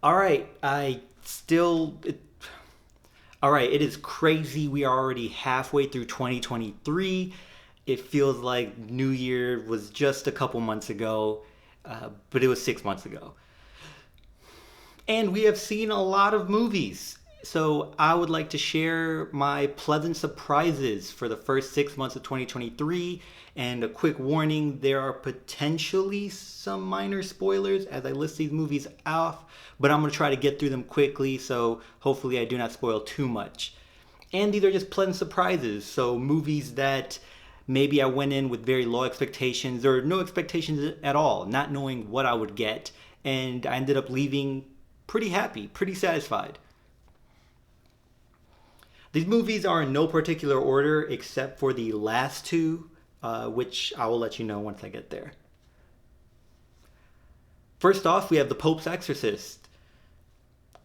All right, I still. All right, it is crazy. We are already halfway through 2023. It feels like New Year was just a couple months ago, but it was 6 months ago. And we have seen a lot of movies. So I would like to share my pleasant surprises for the first 6 months of 2023. And a quick warning, there are potentially some minor spoilers as I list these movies off, but I'm going to try to get through them quickly, so hopefully I do not spoil too much. And these are just pleasant surprises. So movies that maybe I went in with very low expectations or no expectations at all, not knowing what I would get. And I ended up leaving pretty happy, pretty satisfied. These movies are in no particular order except for the last two, which I will let you know once I get there. First off, we have The Pope's Exorcist.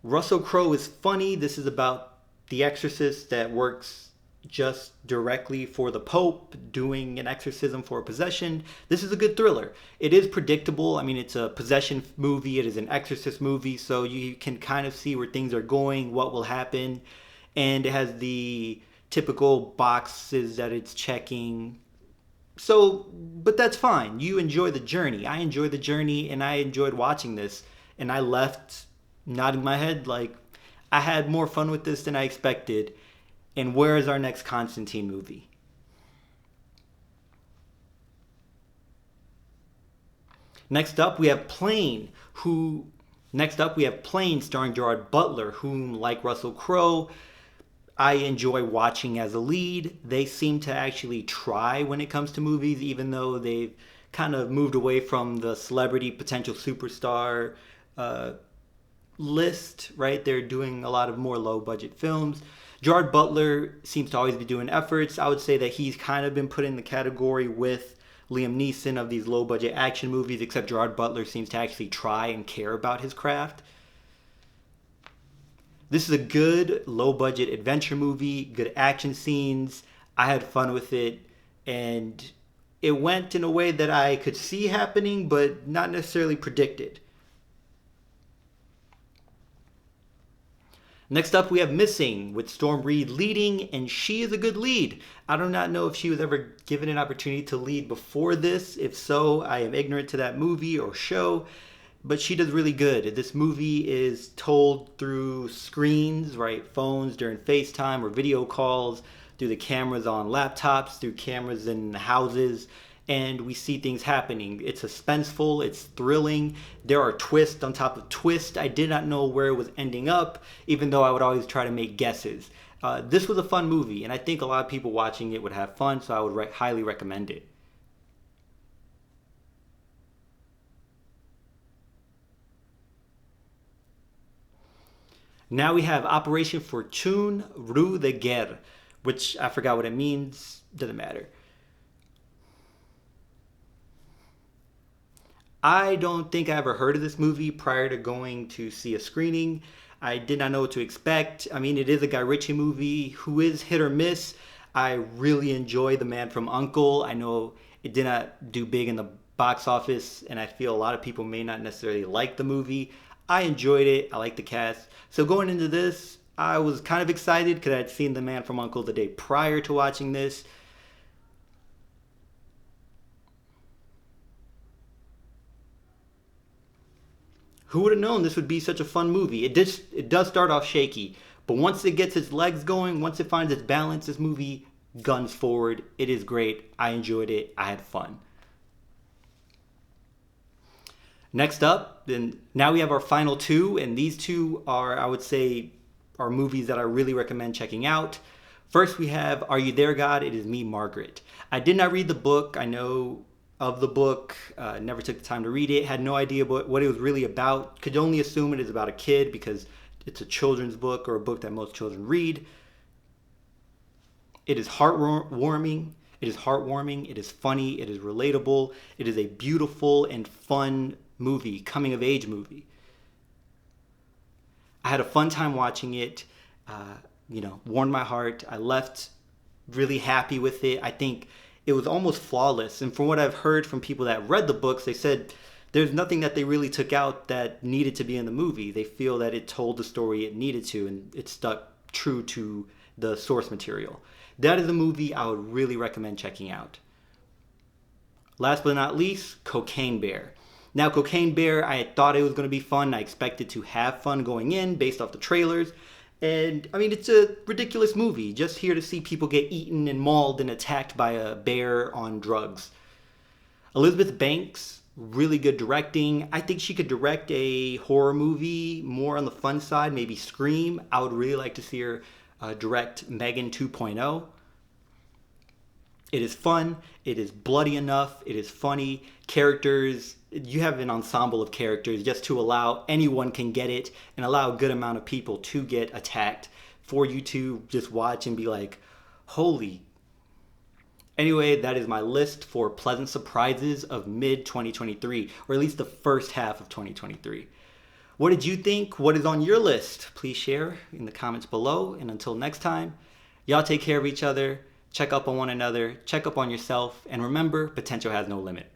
Russell Crowe is funny. This is about the exorcist that works just directly for the Pope doing an exorcism for a possession. This is a good thriller. It is predictable. I mean, it's a possession movie, it is an exorcist movie, so you can kind of see where things are going, what will happen. And it has the typical boxes that it's checking. So, but that's fine. You enjoy the journey. I enjoy the journey and I enjoyed watching this. And I left nodding my head like I had more fun with this than I expected. And where is our next Constantine movie? Next up, we have Plane, who. Next up, we have Plane starring Gerard Butler, whom, like Russell Crowe, I enjoy watching as a lead. They seem to actually try when it comes to movies, even though they've kind of moved away from the celebrity potential superstar uh, list, right? They're doing a lot of more low budget films. Gerard Butler seems to always be doing efforts. I would say that he's kind of been put in the category with Liam Neeson of these low budget action movies, except Gerard Butler seems to actually try and care about his craft. This is a good low budget adventure movie, good action scenes. I had fun with it, and it went in a way that I could see happening, but not necessarily predicted. Next up, we have Missing with Storm Reid leading, and she is a good lead. I do not know if she was ever given an opportunity to lead before this. If so, I am ignorant to that movie or show, but she does really good. This movie is told through screens, right? Phones during FaceTime or video calls, through the cameras on laptops, through cameras in houses, and we see things happening. It's suspenseful, it's thrilling. There are twists on top of twists. I did not know where it was ending up, even though I would always try to make guesses. This was a fun movie, and I think a lot of people watching it would have fun, so I would highly recommend it. Now we have Operation Fortune Rue de Guerre, which I forgot what it means, doesn't matter. I don't think I ever heard of this movie prior to going to see a screening. I did not know what to expect. I mean, it is a Guy Ritchie movie who is hit or miss. I really enjoy The Man from Uncle. I know it did not do big in the box office, and I feel a lot of people may not necessarily like the movie. I enjoyed it. I like the cast. So going into this, I was kind of excited because I'd seen The Man from Uncle the day prior to watching this. Who would have known this would be such a fun movie? It does start off shaky, but once it gets its legs going, once it finds its balance, this movie guns forward. It is great. I enjoyed it. I had fun. Next up, then now we have our final two, and these two are, I would say, are movies that I really recommend checking out. First, we have Are You There, God? It Is Me, Margaret. I did not read the book. I know of the book, never took the time to read it, had no idea what it was really about. Could only assume it is about a kid because it's a children's book or a book that most children read. It is heartwarming. It is heartwarming. It is funny. It is relatable. It is a beautiful and fun movie, coming of age movie. I had a fun time watching it. Warmed my heart. I left really happy with it. I think it was almost flawless. And from what I've heard from people that read the books, they said There's nothing that they really took out that needed to be in the movie. They feel that it told the story it needed to, and it stuck true to the source material. That is a movie I would really recommend checking out. Last but not least, Cocaine Bear. Now, Cocaine Bear, I had thought it was going to be fun. I expected to have fun going in based off the trailers. And, I mean, it's a ridiculous movie. Just here to see people get eaten and mauled and attacked by a bear on drugs. Elizabeth Banks, really good directing. I think she could direct a horror movie more on the fun side, maybe Scream. I would really like to see her direct Megan 2.0. It is fun, it is bloody enough, it is funny. Characters, you have an ensemble of characters just to allow anyone can get it and allow a good amount of people to get attacked for you to just watch and be like, holy. Anyway, that is my list for pleasant surprises of mid 2023, or at least the first half of 2023. What did you think? What is on your list? Please share in the comments below. And until next time, y'all take care of each other. Check up on one another, check up on yourself, and remember, potential has no limit.